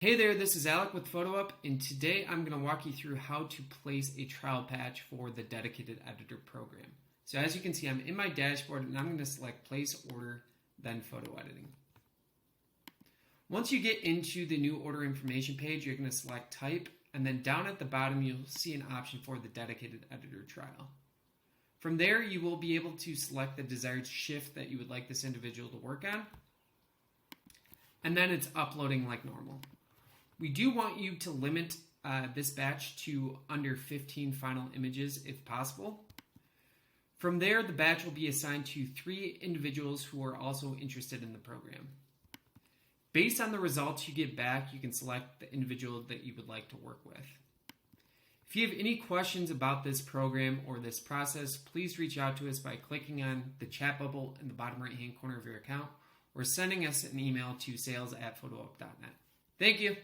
Hey there, this is Alec with PhotoUp, and today I'm going to walk you through how to place a trial patch for the dedicated editor program. So as you can see, I'm in my dashboard and I'm going to select place order, then photo editing. Once you get into the new order information page, you're going to select type, and then down at the bottom you'll see an option for the dedicated editor trial. From there, you will be able to select the desired shift that you would like this individual to work on, and then it's uploading like normal. We do want you to limit this batch to under 15 final images if possible. From there, the batch will be assigned to 3 individuals who are also interested in the program. Based on the results you get back, you can select the individual that you would like to work with. If you have any questions about this program or this process, please reach out to us by clicking on the chat bubble in the bottom right-hand corner of your account or sending us an email to sales@photoup.net. Thank you.